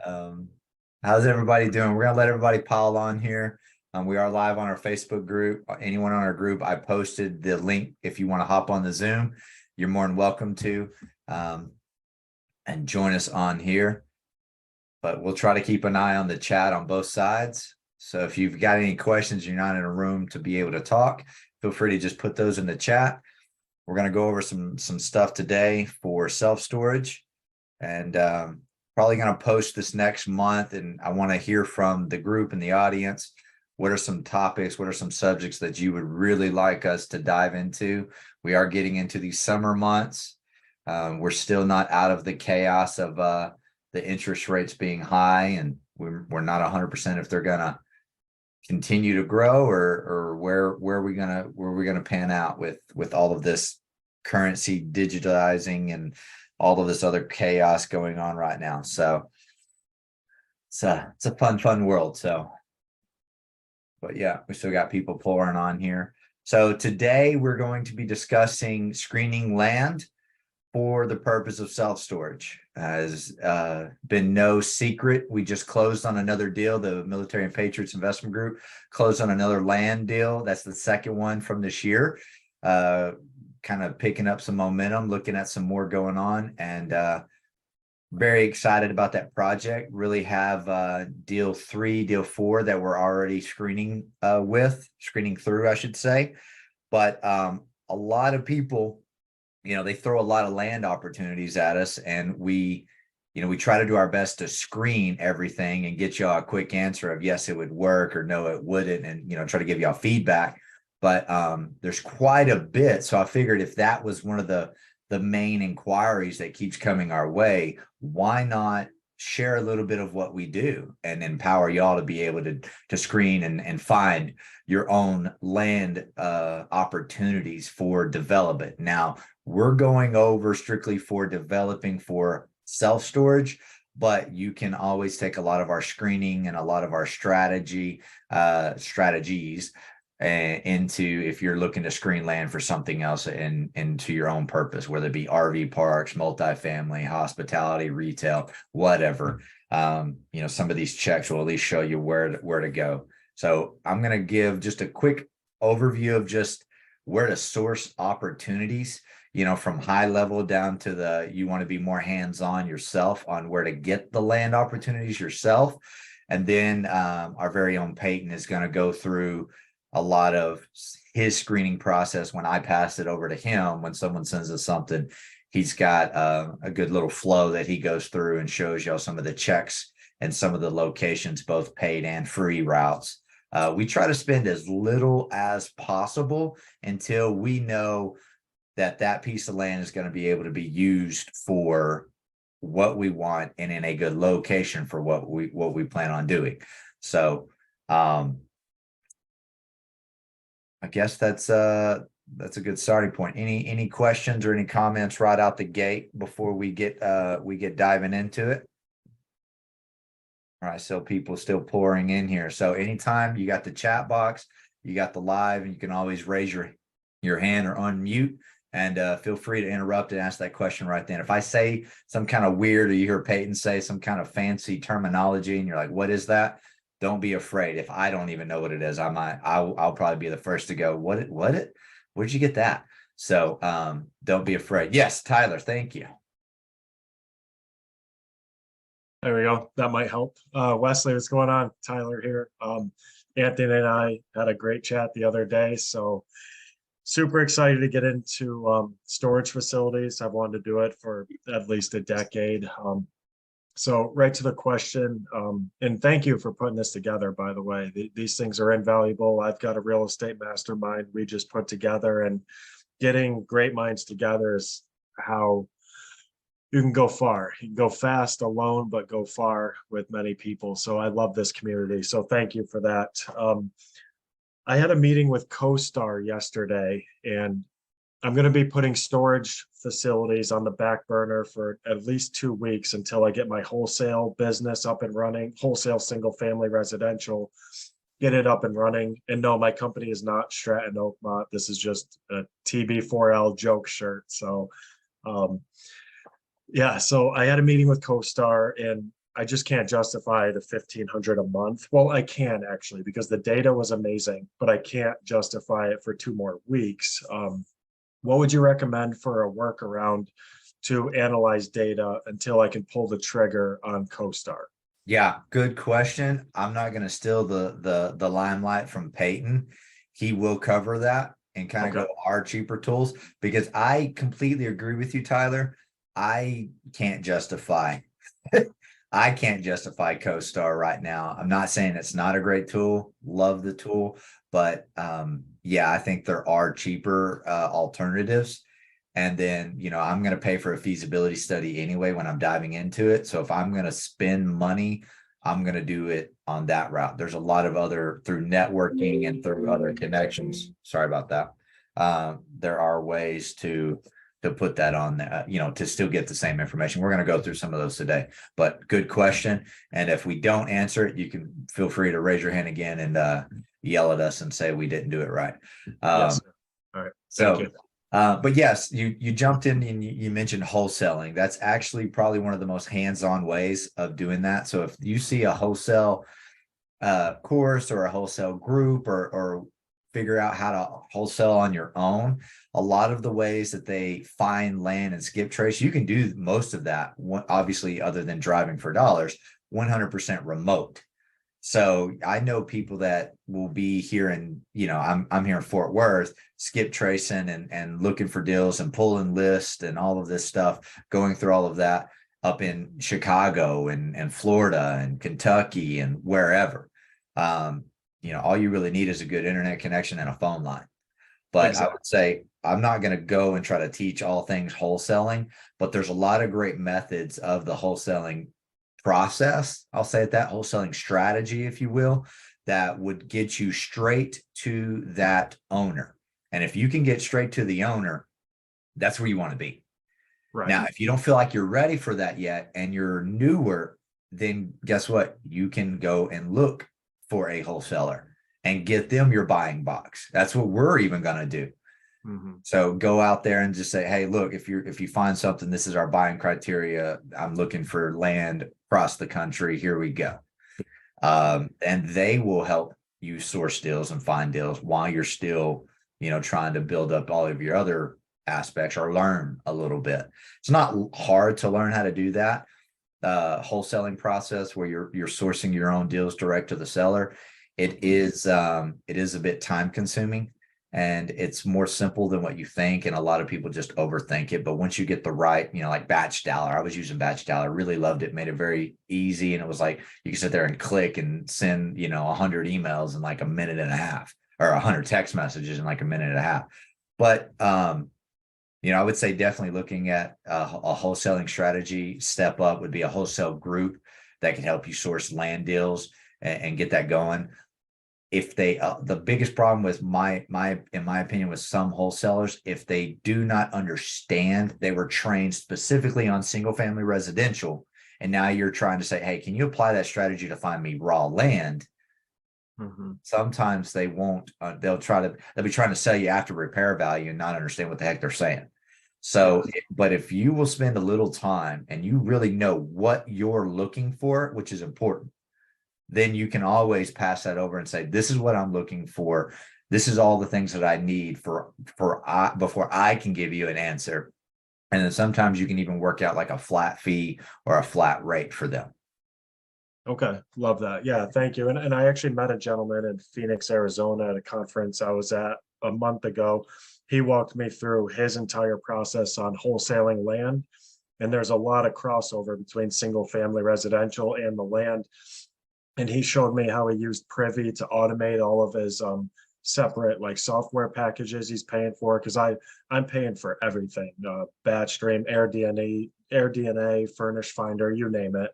Um, how's everybody doing? We're gonna let everybody pile on here. We are live on our Facebook group. Anyone on our group, I posted the link. If you want to hop on the Zoom, you're more than welcome to, and join us on here. But we'll try to keep an eye on the chat on both sides. So if you've got any questions, you're not in a room to be able to talk, feel free to just put those in the chat. We're going to go over some stuff today for self-storage, and probably going to post this next month. And I want to hear from the group and the audience. What are some topics? What are some subjects that you would really like us to dive into? We are getting into these summer months. We're still not out of the chaos of the interest rates being high, and we're not 100% if they're going to continue to grow or where we're gonna pan out with all of this currency digitizing and all of this other chaos going on right now. So it's a fun world. So, but yeah, we still got people pouring on here. So today we're going to be discussing screening land for the purpose of self-storage. Has been no secret. We just closed on another deal. The Military and Patriots Investment Group closed on another land deal. That's the second one from this year. Kind of picking up some momentum, looking at some more going on, and very excited about that project. Really have deal 3, deal 4 that we're already screening through, I should say. But a lot of people, they throw a lot of land opportunities at us, and we try to do our best to screen everything and get y'all a quick answer of yes, it would work, or no, it wouldn't, and try to give y'all feedback. But there's quite a bit. So I figured if that was one of the main inquiries that keeps coming our way, why not share a little bit of what we do and empower y'all to be able to screen and find your own land opportunities for development. Now, we're going over strictly for developing for self-storage, but you can always take a lot of our screening and a lot of our strategies into if you're looking to screen land for something else into your own purpose, whether it be RV parks, multifamily, hospitality, retail, whatever. Some of these checks will at least show you where to go. So I'm going to give just a quick overview of just where to source opportunities, from high level down to you want to be more hands-on yourself on where to get the land opportunities yourself. And then our very own Peyton is going to go through a lot of his screening process. When I pass it over to him, when someone sends us something, he's got a good little flow that he goes through and shows y'all some of the checks and some of the locations, both paid and free routes. We try to spend as little as possible until we know that piece of land is going to be able to be used for what we want and in a good location for what we plan on doing. So I guess that's a good starting point. Any questions or any comments right out the gate before we get diving into it? All right, so people still pouring in here. So anytime you got the chat box, you got the live, and you can always raise your hand or unmute, and feel free to interrupt and ask that question right then. If I say some kind of weird, or you hear Peyton say some kind of fancy terminology and you're like, what is that? Don't be afraid. If I don't even know what it is, I'll probably be the first to go, where'd you get that? So don't be afraid. Yes, Tyler, thank you. There we go. That might help. Wesley, what's going on? Tyler here. Anthony and I had a great chat the other day, so super excited to get into storage facilities. I've wanted to do it for at least a decade. So right to the question, and thank you for putting this together, by the way. These things are invaluable. I've got a real estate mastermind we just put together, and getting great minds together is how you can go far. You can go fast alone, but go far with many people. So I love this community. So thank you for that. I had a meeting with CoStar yesterday, and I'm going to be putting storage facilities on the back burner for at least 2 weeks until I get my wholesale business up and running, wholesale single family residential, get it up and running. And no, my company is not Stratton Oakmont. This is just a TB4L joke shirt. So yeah, so I had a meeting with CoStar, and I just can't justify the 1,500 a month. Well, I can actually, because the data was amazing, but I can't justify it for 2 more weeks. What would you recommend for a workaround to analyze data until I can pull the trigger on CoStar? Yeah, good question. I'm not going to steal the limelight from Peyton. He will cover that and kind of Okay. go our cheaper tools, because I completely agree with you, Tyler. I can't justify I can't justify CoStar right now. I'm not saying it's not a great tool. Love the tool, but yeah, I think there are cheaper alternatives. And then, I'm going to pay for a feasibility study anyway when I'm diving into it. So if I'm going to spend money, I'm going to do it on that route. There's a lot of other, through networking and through other connections. Sorry about that. There are ways to put that on there, to still get the same information. We're going to go through some of those today, but good question. And if we don't answer it, you can feel free to raise your hand again and yell at us and say we didn't do it right. Yes. Sir. All right. Thank So, you. but yes, you jumped in and you mentioned wholesaling. That's actually probably one of the most hands-on ways of doing that. So if you see a wholesale course or a wholesale group, or figure out how to wholesale on your own, a lot of the ways that they find land and skip trace, you can do most of that, obviously, other than driving for dollars, 100% remote. So I know people that will be here in, I'm here in Fort Worth, skip tracing and looking for deals and pulling lists and all of this stuff, going through all of that up in Chicago and Florida and Kentucky and wherever. All you really need is a good internet connection and a phone line. But I would say I'm not going to go and try to teach all things wholesaling, but there's a lot of great methods of the wholesaling process. I'll say it, that wholesaling strategy, if you will, that would get you straight to that owner. And if you can get straight to the owner, that's where you want to be. Right. Now, if you don't feel like you're ready for that yet and you're newer, then guess what? You can go and look for a wholesaler and get them your buying box. That's what we're even going to do. Mm-hmm. So go out there and just say, hey, look, if you find something, this is our buying criteria. I'm looking for land across the country. Here we go. And they will help you source deals and find deals while you're still, trying to build up all of your other aspects or learn a little bit. It's not hard to learn how to do that. Wholesaling process where you're sourcing your own deals direct to the seller. It is a bit time consuming, and it's more simple than what you think. And a lot of people just overthink it. But once you get the right, like Batch Dialer, I was using Batch Dialer, really loved it, made it very easy. And it was like, you can sit there and click and send, 100 emails in like a minute and a half, or 100 text messages in like a minute and a half. But, I would say definitely looking at a wholesaling strategy. Step up would be a wholesale group that can help you source land deals and get that going. If they, the biggest problem with in my opinion, with some wholesalers, if they do not understand, they were trained specifically on single family residential, and now you're trying to say, hey, can you apply that strategy to find me raw land? Mm-hmm. Sometimes they won't. They'll be trying to sell you after repair value and not understand what the heck they're saying. So, but if you will spend a little time and you really know what you're looking for, which is important, then you can always pass that over and say, this is what I'm looking for. This is all the things that I need before I can give you an answer. And then sometimes you can even work out like a flat fee or a flat rate for them. Okay, love that. Yeah, thank you. And I actually met a gentleman in Phoenix, Arizona at a conference I was at a month ago. He walked me through his entire process on wholesaling land. And there's a lot of crossover between single family residential and the land. And he showed me how he used Privy to automate all of his separate like software packages he's paying for, because I'm paying for everything, batch stream, AirDNA, Furnish Finder, you name it.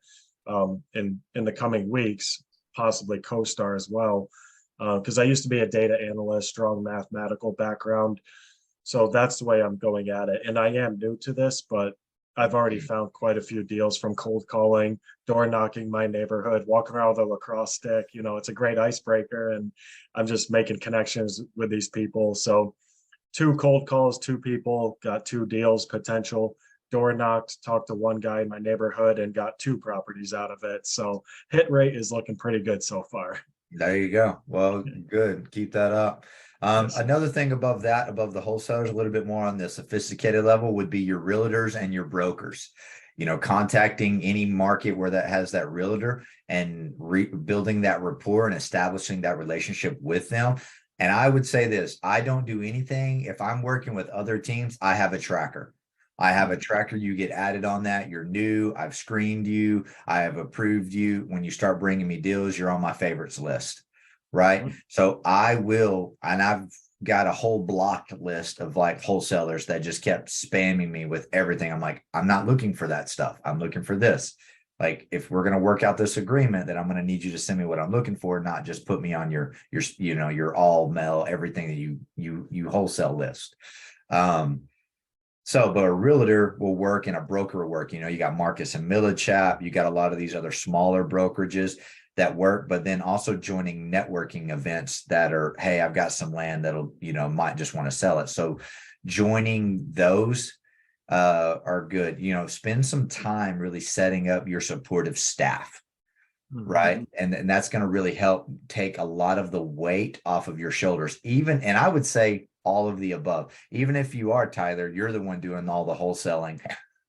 In the coming weeks, possibly CoStar as well, because I used to be a data analyst, strong mathematical background. So that's the way I'm going at it. And I am new to this, but I've already found quite a few deals from cold calling, door knocking my neighborhood, walking around with a lacrosse stick. It's a great icebreaker, and I'm just making connections with these people. So 2 cold calls, 2 people, got 2 deals potential. door knocked, talked to one guy in my neighborhood and got 2 properties out of it. So hit rate is looking pretty good so far. There you go. Well, good. Keep that up. Yes. Another thing above that, above the wholesalers, a little bit more on the sophisticated level would be your realtors and your brokers. Contacting any market where that has that realtor and building that rapport and establishing that relationship with them. And I would say this, I don't do anything. If I'm working with other teams, I have a tracker. I have a tracker. You get added on that. You're new. I've screened you. I have approved you. When you start bringing me deals, you're on my favorites list. Right. So I will, and I've got a whole blocked list of like wholesalers that just kept spamming me with everything. I'm like, I'm not looking for that stuff. I'm looking for this. Like, if we're going to work out this agreement, then I'm going to need you to send me what I'm looking for, not just put me on your all mail, everything that you wholesale list. But a realtor will work and a broker will work. You got Marcus and Millichap. You got a lot of these other smaller brokerages that work, but then also joining networking events that are, hey, I've got some land that'll, might just want to sell it. So joining those are good. Spend some time really setting up your supportive staff. Right. And that's going to really help take a lot of the weight off of your shoulders. And I would say all of the above. Even if you are, Tyler, you're the one doing all the wholesaling,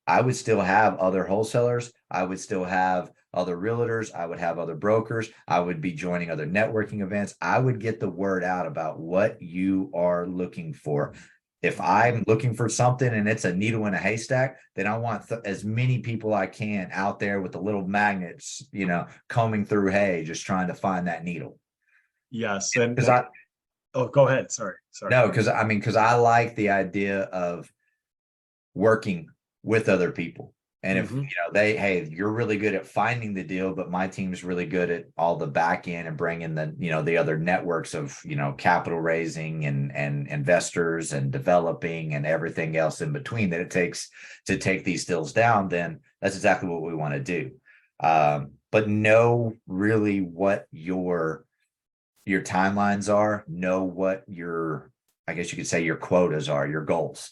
I would still have other wholesalers. I would still have other realtors. I would have other brokers. I would be joining other networking events. I would get the word out about what you are looking for. If I'm looking for something and it's a needle in a haystack, then I want as many people I can out there with the little magnets, combing through hay, just trying to find that needle. Yes. And go ahead. Sorry. No, because I like the idea of working with other people. And if hey, you're really good at finding the deal, but my team's really good at all the back end and bringing the other networks of capital raising and investors and developing and everything else in between that it takes to take these deals down, then that's exactly what we want to do. But know really what your timelines are, know what I guess you could say your quotas are, your goals.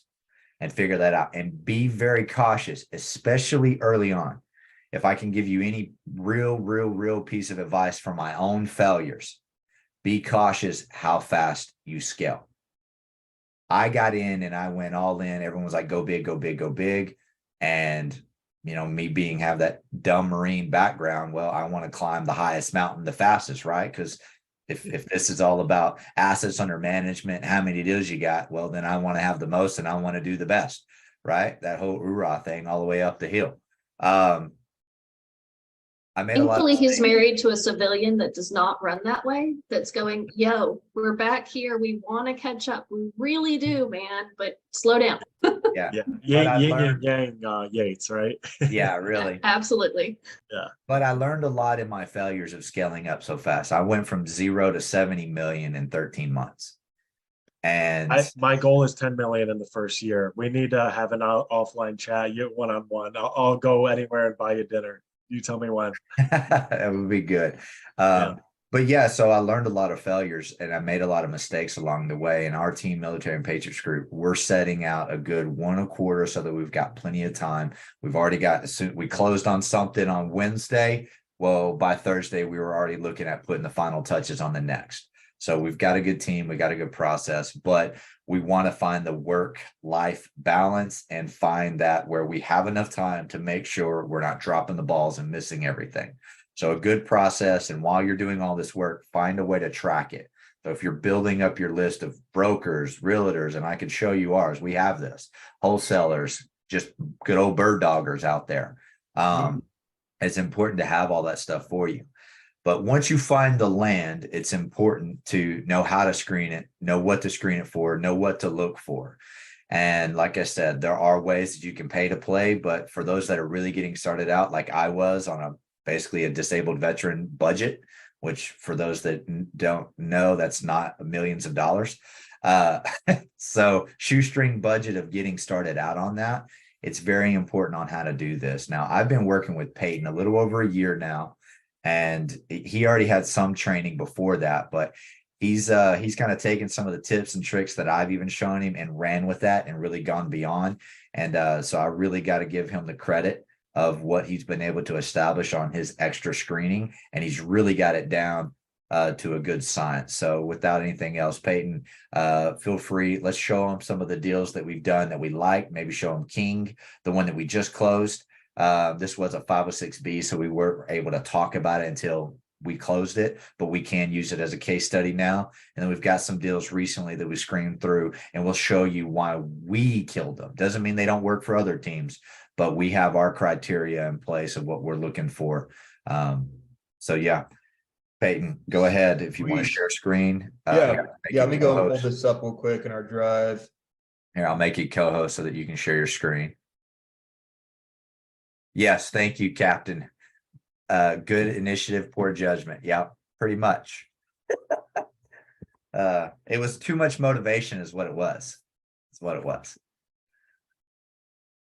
And figure that out and be very cautious, especially early on. If I can give you any real piece of advice from my own failures, be cautious how fast you scale. I got in and I went all in. Everyone was like, go big, go big, go big. And, me have that dumb Marine background. Well, I want to climb the highest mountain the fastest, right? Because if this is all about assets under management, how many deals you got, well, then I want to have the most and I want to do the best, right? That whole hoorah thing all the way up the hill. Thankfully, he's married to a civilian that does not run that way. That's going, yo, we're back here. We want to catch up. We really do, man, but slow down. Yeah. Yin and yang Yates, right? Yeah, really. Absolutely. Yeah. But I learned a lot in my failures of scaling up so fast. I went from 0 to 70 million in 13 months. And my goal is 10 million in the first year. We need to have an offline chat, you one-on-one. I'll go anywhere and buy you dinner. You tell me when. That would be good. But yeah, so I learned a lot of failures and I made a lot of mistakes along the way. And our team, Military and Patriots Group, we're setting out a good 1 a quarter so that we've got plenty of time. We've already we closed on something on Wednesday. Well, by Thursday, we were already looking at putting the final touches on the next. So we've got a good team. We got a good process, but we want to find the work-life balance and find that where we have enough time to make sure we're not dropping the balls and missing everything. So a good process. And while you're doing all this work, find a way to track it. So if you're building up your list of brokers, realtors, and I can show you ours, we have this, wholesalers, just good old bird doggers out there. It's important to have all that stuff for you. But once you find the land, it's important to know how to screen it, know what to screen it for, know what to look for. And like I said, there are ways that you can pay to play, but for those that are really getting started out, like I was on basically a disabled veteran budget, which for those that don't know, that's not millions of dollars. So shoestring budget of getting started out on that. It's very important on how to do this. Now, I've been working with Peyton a little over a year now, and he already had some training before that, but he's kind of taken some of the tips and tricks that I've even shown him and ran with that and really gone beyond. And so I really got to give him the credit of what he's been able to establish on his extra screening, and he's really got it down to a good science. So without anything else, Peyton, feel free. Let's show them some of the deals that we've done that we like. Maybe show them King, the one that we just closed. This was a 506B, so we weren't able to talk about it until we closed it, but we can use it as a case study now. And then we've got some deals recently that we screened through, and we'll show you why we killed them. Doesn't mean they don't work for other teams, but we have our criteria in place of what we're looking for. So yeah, Peyton, go ahead if you want to share screen. Yeah, let me go hold this up real quick in our drive. Here, I'll make you co-host so that you can share your screen. Yes, thank you, Captain. Good initiative, poor judgment. Yeah, pretty much. It was too much motivation is what it was. It's what it was.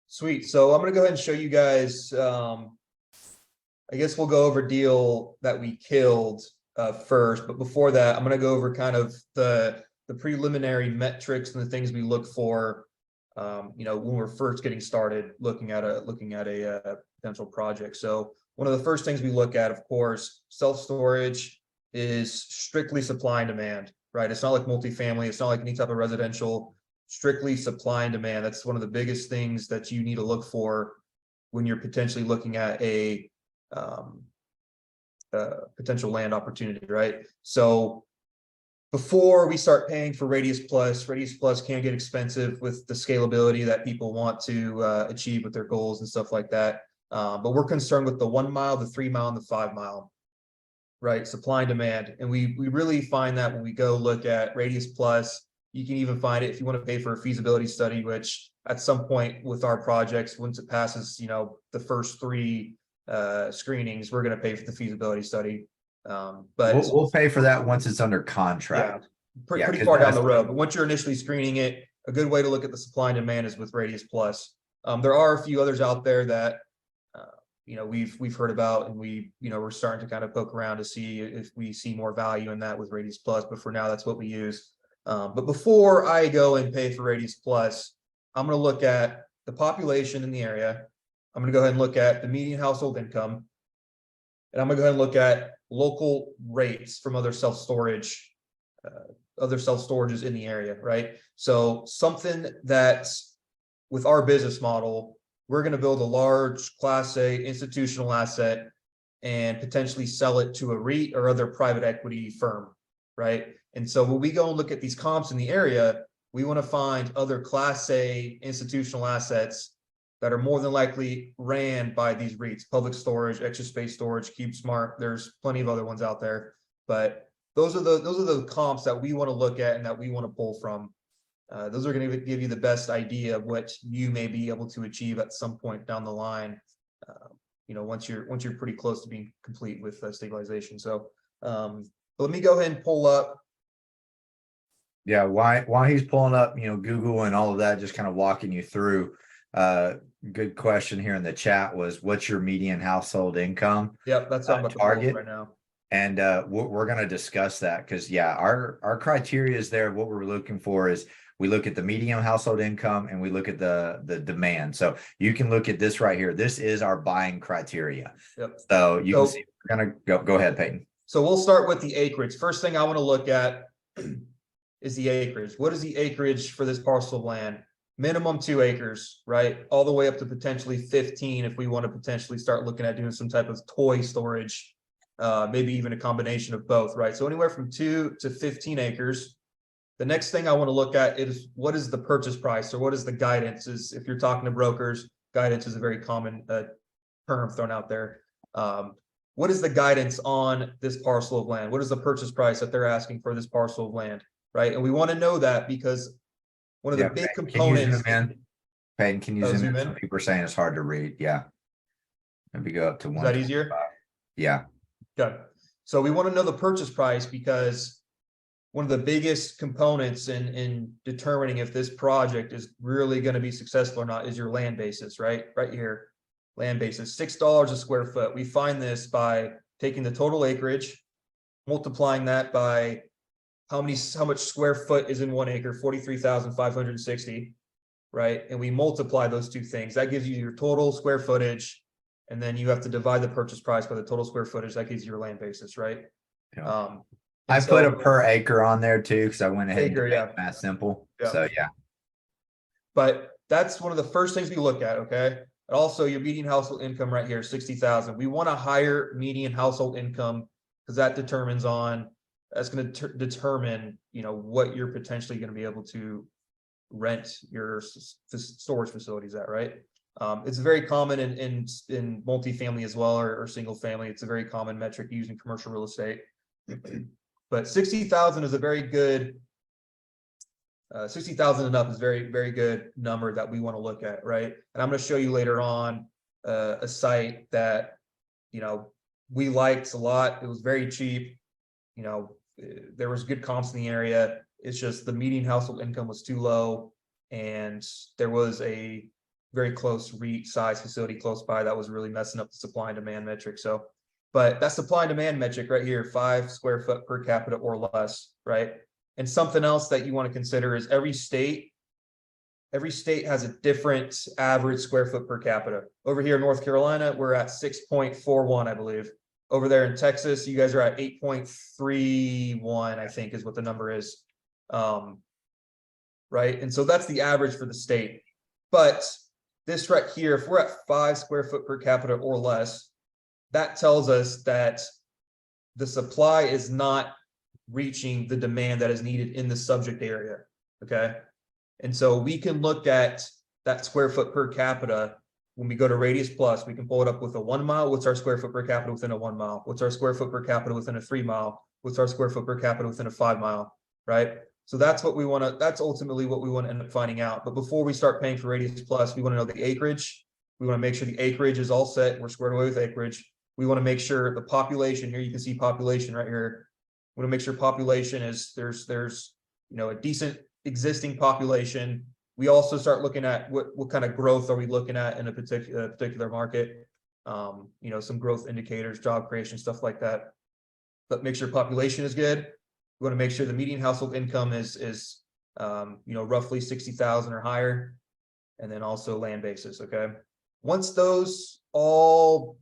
Sweet. So I'm going to go ahead and show you guys. I guess we'll go over deal that we killed first. But before that, I'm going to go over kind of the preliminary metrics and the things we look for, when we're first getting started looking at a potential project. So one of the first things we look at, of course, self-storage is strictly supply and demand, right? It's not like multifamily. It's not like any type of residential, strictly supply and demand. That's one of the biggest things that you need to look for when you're potentially looking at a potential land opportunity, right? So before we start paying for Radius Plus can get expensive with the scalability that people want to achieve with their goals and stuff like that. But we're concerned with the 1 mile, the 3 mile, and the 5 mile, right? Supply and demand. And we really find that when we go look at Radius Plus, you can even find it if you want to pay for a feasibility study, which at some point with our projects, once it passes, the first 3 screenings, we're going to pay for the feasibility study. But we'll pay for that once it's under contract. Yeah, pretty far down the road. But once you're initially screening it, a good way to look at the supply and demand is with Radius Plus. There are a few others out there that we've heard about, and we're starting to kind of poke around to see if we see more value in that with Radius Plus. But for now, that's what we use. But before I go and pay for Radius Plus, I'm going to look at the population in the area. I'm going to go ahead and look at the median household income, and I'm going to go ahead and look at local rates from other self-storages in the area, right? So something that with our business model, we're going to build a large Class A institutional asset and potentially sell it to a REIT or other private equity firm, right? And so when we go and look at these comps in the area, we want to find other Class A institutional assets that are more than likely ran by these REITs, Public Storage, Extra Space Storage, CubeSmart. There's plenty of other ones out there, but those are the comps that we want to look at and that we want to pull from. Those are going to give you the best idea of what you may be able to achieve at some point down the line. Once you're pretty close to being complete with stabilization. So let me go ahead and pull up. Yeah, why he's pulling up, Google and all of that, just kind of walking you through. Good question here in the chat was, what's your median household income? Yep, that's on my target right now. And we're going to discuss that because our criteria is there. What we're looking for is we look at the median household income and we look at the demand. So you can look at this right here. This is our buying criteria. Yep. So you can see, we're going to go ahead, Peyton. So we'll start with the acreage. First thing I want to look at is the acreage. What is the acreage for this parcel of land? Minimum 2 acres, right? All the way up to potentially 15 if we want to potentially start looking at doing some type of toy storage, maybe even a combination of both, right? So anywhere from 2 to 15 acres. The next thing I want to look at is what is the purchase price, or what is the guidance? Is if you're talking to brokers, guidance is a very common term thrown out there. What is the guidance on this parcel of land? What is the purchase price that they're asking for this parcel of land, right? And we want to know that because one of the big components. Peyton, can you zoom in? Some people are saying it's hard to read. Yeah. Maybe go up to 1. Is that easier? Yeah. Good. So we want to know the purchase price because one of the biggest components in determining if this project is really going to be successful or not is your land basis, right? Right here, land basis, $6 a square foot. We find this by taking the total acreage, multiplying that by how much square foot is in 1 acre, 43,560, right? And we multiply those two things. That gives you your total square footage. And then you have to divide the purchase price by the total square footage. That gives you your land basis, right? Yeah. And I put a so- per acre on there too, because I went ahead Acre, and yeah. made that simple. Yeah. So yeah. But that's one of the first things we look at, okay? And also your median household income right here, 60,000. We want a higher median household income because that's going to determine, what you're potentially going to be able to rent your storage facilities at, right? It's very common in multifamily as well, or single family. It's a very common metric used in commercial real estate. But 60,000 is a very good 60,000 and up is very, very good number that we want to look at, right? And I'm going to show you later on a site that, we liked a lot. It was very cheap. There was good comps in the area. It's just the median household income was too low. And there was a very close REIT size facility close by that was really messing up the supply and demand metric. So, but that supply and demand metric right here, 5 square foot per capita or less, right? And something else that you want to consider is every state has a different average square foot per capita. Over here in North Carolina, we're at 6.41, I believe. Over there in Texas, you guys are at 8.31, I think is what the number is. Right. And so that's the average for the state. But this right here, if we're at 5 square foot per capita or less, that tells us that the supply is not reaching the demand that is needed in the subject area. Okay. And so we can look at that square foot per capita. When we go to Radius Plus, we can pull it up with a 1 mile. What's our square foot per capita within a 1 mile? What's our square foot per capita within a 3 mile? What's our square foot per capita within a 5 mile? Right. So that's what we want to, that's ultimately what we want to end up finding out. But before we start paying for Radius Plus, we want to know the acreage. We want to make sure the acreage is all set. We're squared away with acreage. We want to make sure the population here, you can see population right here. We want to make sure population is there's a decent existing population. We also start looking at what kind of growth are we looking at in a particular market. Some growth indicators, job creation, stuff like that. But make sure population is good. We want to make sure the median household income is roughly 60,000 or higher, and then also land basis. Okay. Once those all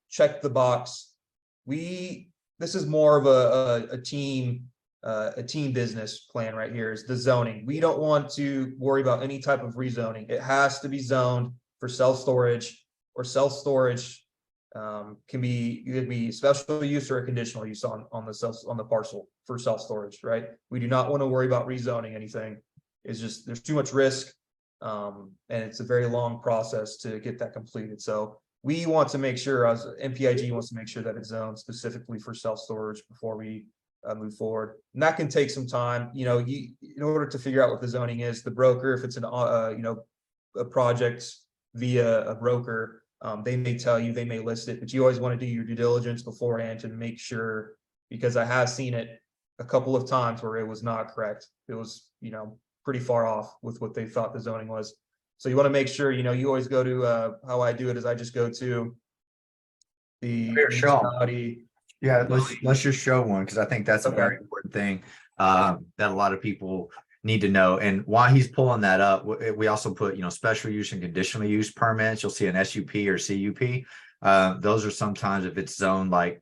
check the box, this is more of a team business plan right here is the zoning. We don't want to worry about any type of rezoning. It has to be zoned for self-storage, or self-storage can be special use or a conditional use on the parcel for self-storage, right? We do not want to worry about rezoning anything. It's just there's too much risk, and it's a very long process to get that completed. So we want to make sure, as MPIG wants to make sure that it's zoned specifically for self-storage before we move forward. And that can take some time. In order to figure out what the zoning is, the broker, if it's a project via a broker, they may tell you, they may list it, but you always want to do your due diligence beforehand to make sure, because I have seen it a couple of times where it was not correct. It was, pretty far off with what they thought the zoning was. So you want to make sure, you always go to, how I do it is I just go to the municipality. Yeah, let's just show one, because I think that's a Okay. very important thing that a lot of people need to know. And while he's pulling that up, we also put special use and conditional use permits. You'll see an SUP or CUP. Those are sometimes, if it's zoned like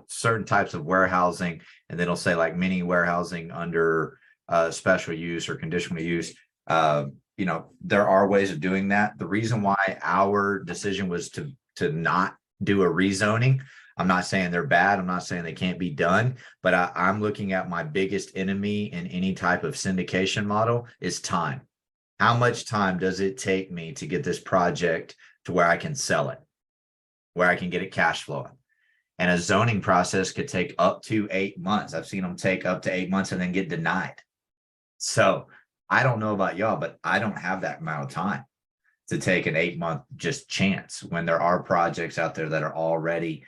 certain types of warehousing, and then it'll say like mini warehousing under special use or conditional use. There are ways of doing that. The reason why our decision was to not do a rezoning, I'm not saying they're bad. I'm not saying they can't be done, but I'm looking at my biggest enemy in any type of syndication model is time. How much time does it take me to get this project to where I can sell it, where I can get it cash flowing? And a zoning process could take up to 8 months. I've seen them take up to 8 months and then get denied. So I don't know about y'all, but I don't have that amount of time to take an 8-month just chance when there are projects out there that are already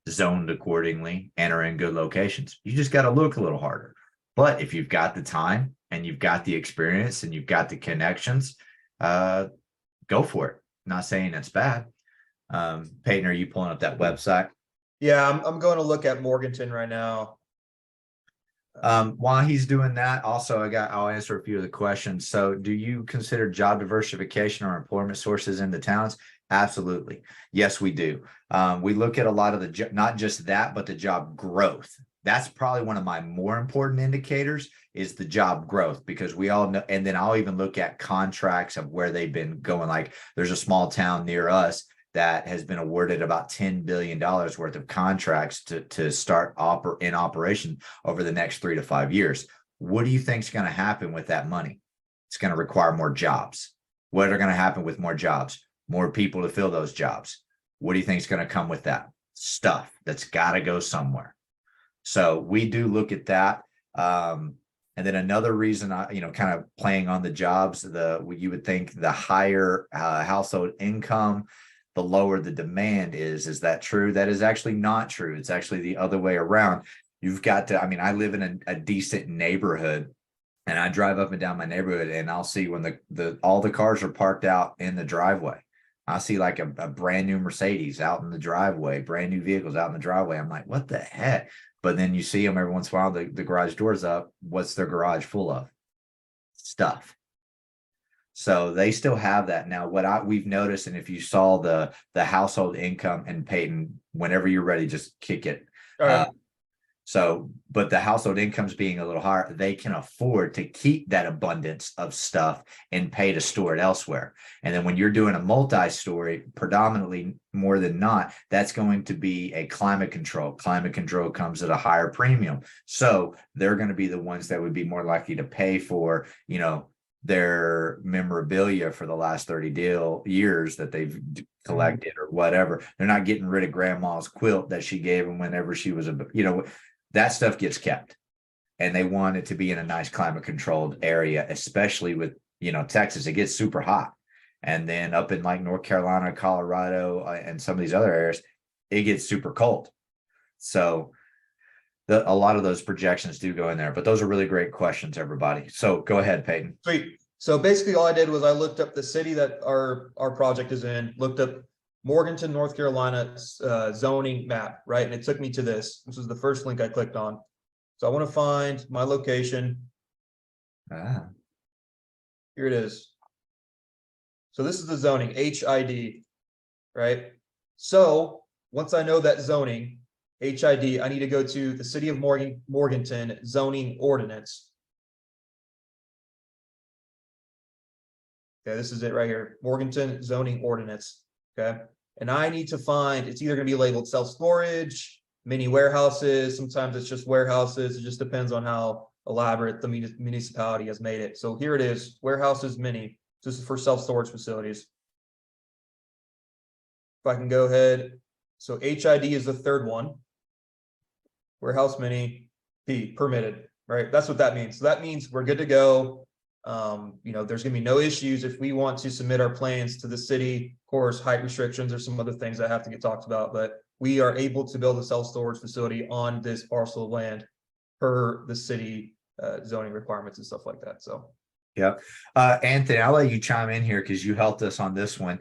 zoned accordingly and are in good locations. You just got to look a little harder. But if you've got the time and you've got the experience and you've got the connections, go for it. Not saying it's bad. Peyton, are you pulling up that website? Yeah, I'm going to look at Morganton right now. While he's doing that, also I'll answer a few of the questions. So do you consider job diversification or employment sources in the towns? Absolutely. Yes, we do. We look at a lot of not just that, but the job growth. That's probably one of my more important indicators is the job growth, because we all know, and then I'll even look at contracts of where they've been going. Like there's a small town near us that has been awarded about $10 billion worth of contracts to start in operation over the next 3 to 5 years. What do you think is going to happen with that money? It's going to require more jobs. What are going to happen with more jobs? More people to fill those jobs. What do you think is going to come with that? Stuff that's got to go somewhere. So we do look at that. And then another reason, kind of playing on the jobs, you would think the higher household income, the lower the demand is. Is that true? That is actually not true. It's actually the other way around. You've got to, I live in a decent neighborhood, and I drive up and down my neighborhood, and I'll see when all the cars are parked out in the driveway. I see like a brand new Mercedes out in the driveway, brand new vehicles out in the driveway. I'm like, what the heck? But then you see them every once in a while, the garage doors up. What's their garage full of? Stuff. So they still have that. Now, we've noticed, and if you saw the household income, and Peyton, whenever you're ready, just kick it. All right. But the household incomes being a little higher, they can afford to keep that abundance of stuff and pay to store it elsewhere. And then when you're doing a multi-story, predominantly more than not, that's going to be a climate control. Climate control comes at a higher premium. So they're going to be the ones that would be more likely to pay for, their memorabilia for the last 30 years that they've collected or whatever. They're not getting rid of grandma's quilt that she gave them whenever she was that stuff gets kept, and they want it to be in a nice climate controlled area, especially with, Texas. It gets super hot. And then up in like North Carolina, Colorado, and some of these other areas, it gets super cold. So a lot of those projections do go in there, but those are really great questions, everybody. So go ahead, Peyton. Sweet. So basically all I did was I looked up the city that our project is in, looked up Morganton, North Carolina zoning map, right? And it took me to this. This was the first link I clicked on. So I want to find my location. Here it is. So this is the zoning, HID, right? So once I know that zoning, HID, I need to go to the city of Morganton zoning ordinance. Okay, this is it right here, Morganton zoning ordinance. Okay, and I need to find, it's either going to be labeled self-storage, mini warehouses. Sometimes it's just warehouses. It just depends on how elaborate the municipality has made it. So here it is, warehouses mini. This is for self-storage facilities. If I can go ahead, so HID is the third one. Warehouse mini, P, permitted, right? That's what that means. So that means we're good to go. There's gonna be no issues if we want to submit our plans to the city. Of course, height restrictions or some other things that have to get talked about, but we are able to build a self-storage facility on this parcel of land per the city zoning requirements and stuff like that. So yeah. Anthony, I'll let you chime in here because you helped us on this one.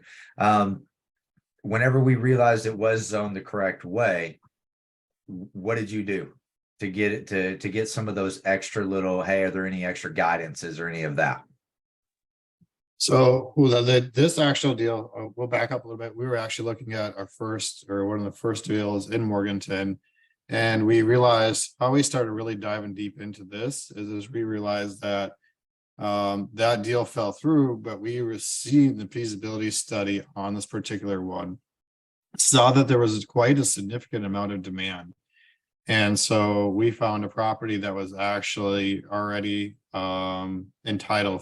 Whenever we realized it was zoned the correct way, what did you do to get it to get some of those extra little, hey, are there any extra guidances or any of that? So this actual deal, we'll back up a little bit. We were actually looking at one of the first deals in Morganton, and we realized how we started really diving deep into this is we realized that that deal fell through, but we received the feasibility study on this particular one, saw that there was quite a significant amount of demand. And so we found a property that was actually already fully entitled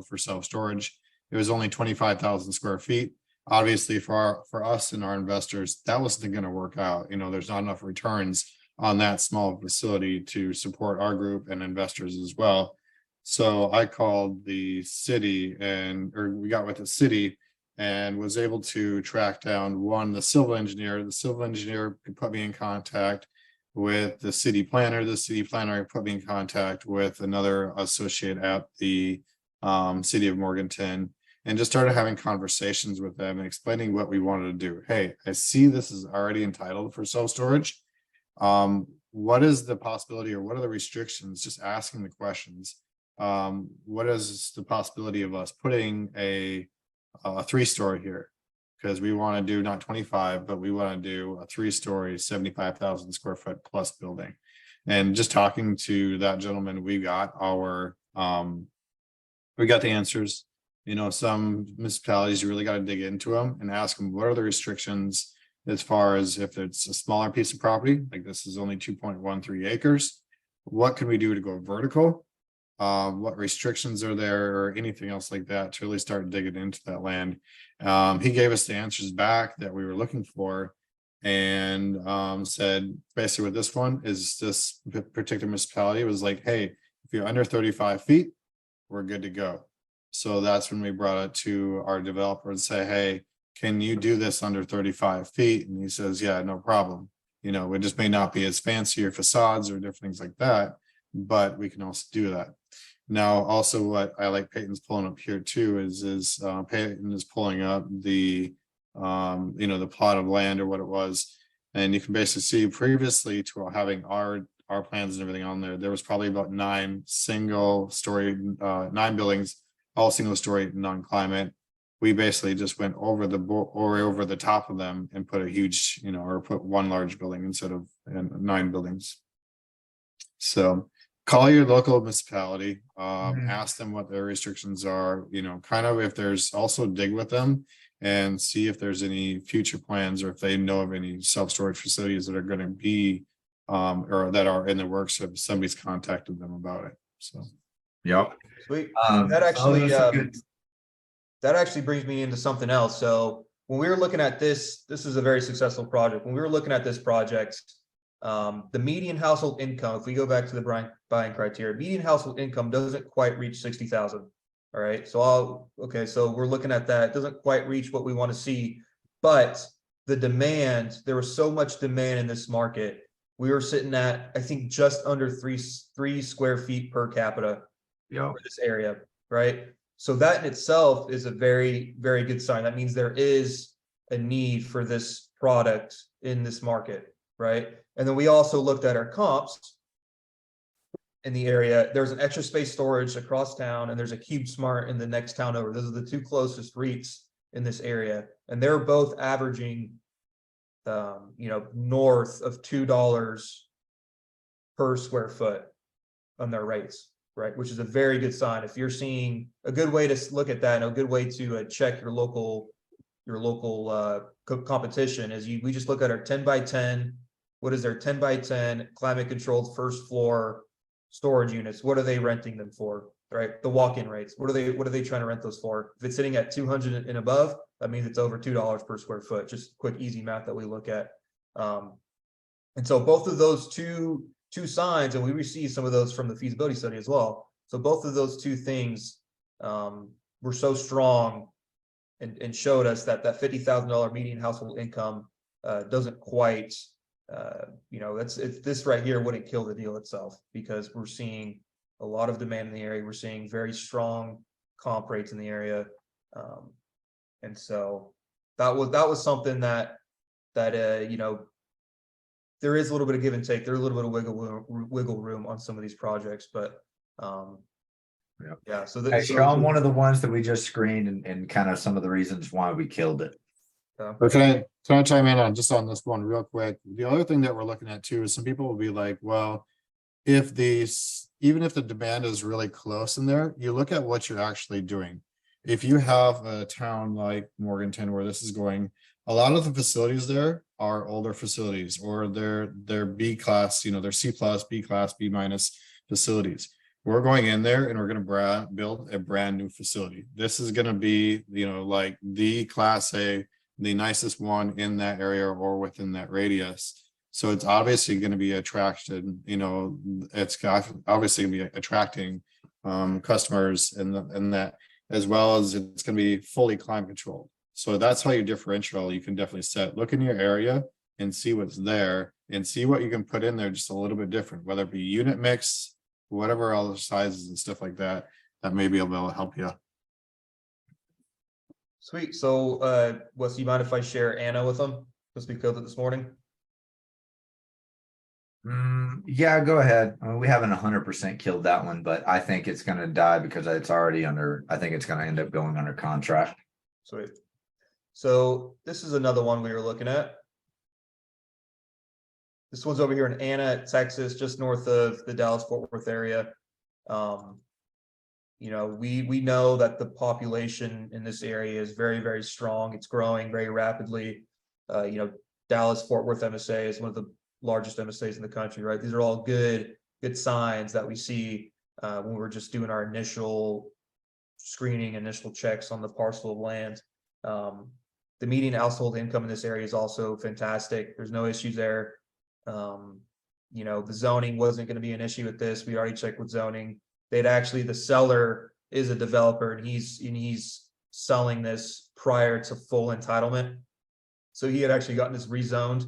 for self-storage. It was only 25,000 square feet. Obviously for us and our investors, that wasn't going to work out. There's not enough returns on that small facility to support our group and investors as well. So I called the city we got with the city and was able to track down the civil engineer. The civil engineer put me in contact with the city planner. The city planner put me in contact with another associate at the city of Morganton, and just started having conversations with them and explaining what we wanted to do. Hey, I see this is already entitled for self-storage. what is the possibility, or what are the restrictions, just asking the questions. What is the possibility of us putting a 3-story here? Because we want to do not 25, but we want to do a 3-story, 75,000 square foot plus building. And just talking to that gentleman, we got the answers. You know, some municipalities, you really got to dig into them and ask them, what are the restrictions as far as if it's a smaller piece of property, like this is only 2.13 acres. What can we do to go vertical? What restrictions are there, or anything else like that, to really start digging into that land. He gave us the answers back that we were looking for, and said basically with this one is this particular municipality was like, hey, if you're under 35 feet, we're good to go. So that's when we brought it to our developer and say, hey, can you do this under 35 feet? And he says, yeah, no problem. You know, it just may not be as fancy or facades or different things like that, but we can also do that. Now, also what I like Peyton's pulling up here too is Peyton is pulling up the, the plot of land or what it was. And you can basically see previously to having our plans and everything on there, there was probably about 9 buildings, all single story, non-climate. We basically just went over the top of them and put a huge, or put one large building instead of 9 buildings. So call your local municipality, ask them what their restrictions are, kind of if there's also dig with them and see if there's any future plans, or if they know of any self-storage facilities that are going to be or that are in the works, if somebody's contacted them about it. So Yep. Sweet. So those are good. That actually brings me into something else. So when we were looking at this is a very successful project. When we were looking at this project, the median household income, if we go back to the buying criteria, median household income doesn't quite reach 60,000. All right. So so we're looking at that. It doesn't quite reach what we want to see, but the demand, there was so much demand in this market. We were sitting at, I think, just under three square feet per capita for this area. Right. So that in itself is a very, very good sign. That means there is a need for this product in this market. Right. And then we also looked at our comps in the area. There's an Extra Space Storage across town, and there's a Cube Smart in the next town over. Those are the 2 closest REITs in this area. And they're both averaging, north of $2 per square foot on their rates, right? Which is a very good sign. If you're seeing a good way to look at that, and a good way to check your local competition is we just look at our 10 by 10. What is their 10 by 10 climate controlled first floor storage units? What are they renting them for? Right? The walk-in rates. What are they trying to rent those for? If it's sitting at 200 and above, that means it's over $2 per square foot. Just quick, easy math that we look at. And so both of those two signs, and we received some of those from the feasibility study as well. So both of those 2 things were so strong and showed us that $50,000 median household income doesn't quite, this right here wouldn't kill the deal itself, because we're seeing a lot of demand in the area. We're seeing very strong comp rates in the area. And so that was something that there is a little bit of give and take. There's a little bit of wiggle room on some of these projects, but yeah. So Show them one of the ones that we just screened and kind of some of the reasons why we killed it. Or can I chime in on just on this one real quick? The other thing that we're looking at too is some people will be like, well, even if the demand is really close in there, you look at what you're actually doing. If you have a town like Morganton where this is going, a lot of the facilities there are older facilities, or they're B class, they're C plus, B class, B minus facilities. We're going in there and we're going to build a brand new facility. This is going to be, like the class A, the nicest one in that area or within that radius. So it's obviously going to be attracted, it's obviously going to be attracting customers and that, as well as it's going to be fully climate controlled. So that's how you differential. You can definitely look in your area and see what's there and see what you can put in there just a little bit different, whether it be unit mix, whatever other sizes and stuff like that, that may be able to help you. Sweet. So, Wes, you mind if I share Anna with them? Because we killed it this morning. Yeah, go ahead. I mean, we haven't 100% killed that one, but I think it's going to die because it's already under, I think it's going to end up going under contract. Sweet. So this is another one we were looking at. This one's over here in Anna, Texas, just north of the Dallas-Fort Worth area. You know, we know that the population in this area is very, very strong. It's growing very rapidly. You know, Dallas-Fort Worth MSA is one of the largest MSAs in the country, right? These are all good signs that we see when we're just doing our initial screening, initial checks on the parcel of land. The median household income in this area is also fantastic. There's no issues there. You know, the zoning wasn't going to be an issue with this. We already checked with zoning. They'd actually, the seller is a developer and he's selling this prior to full entitlement. So he had actually gotten this rezoned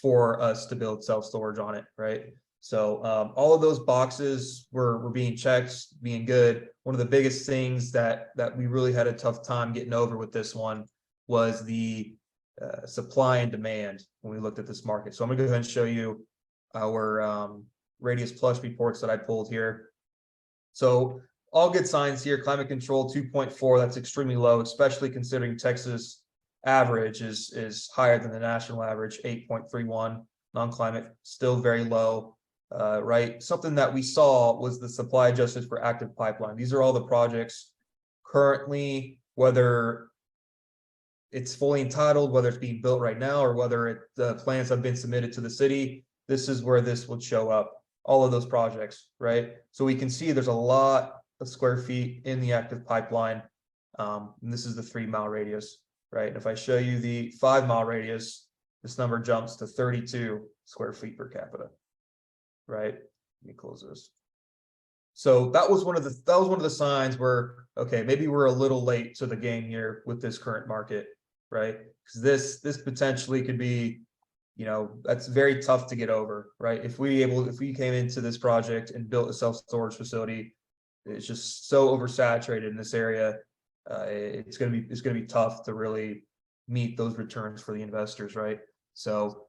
for us to build self-storage on it, right? So all of those boxes were being checked, being good. One of the biggest things that we really had a tough time getting over with this one was the supply and demand when we looked at this market. So I'm gonna go ahead and show you our Radius Plus reports that I pulled here. So all good signs here. Climate control 2.4, that's extremely low, especially considering Texas average is higher than the national average, 8.31. Non-climate still very low, right? Something that we saw was the supply adjusted for active pipeline. These are all the projects currently, whether it's fully entitled, whether it's being built right now, or whether the plans have been submitted to the city. This is where this would show up, all of those projects, right? So we can see there's a lot of square feet in the active pipeline. And this is the 3 mile radius, right? And if I show you the 5 mile radius, this number jumps to 32 square feet per capita, right? Let me close this. So that was one of the signs where, okay, maybe we're a little late to the game here with this current market, right? Because this potentially could be, you know, that's very tough to get over, right? If we came into this project and built a self-storage facility, it's just so oversaturated in this area. It's gonna be tough to really meet those returns for the investors, right? So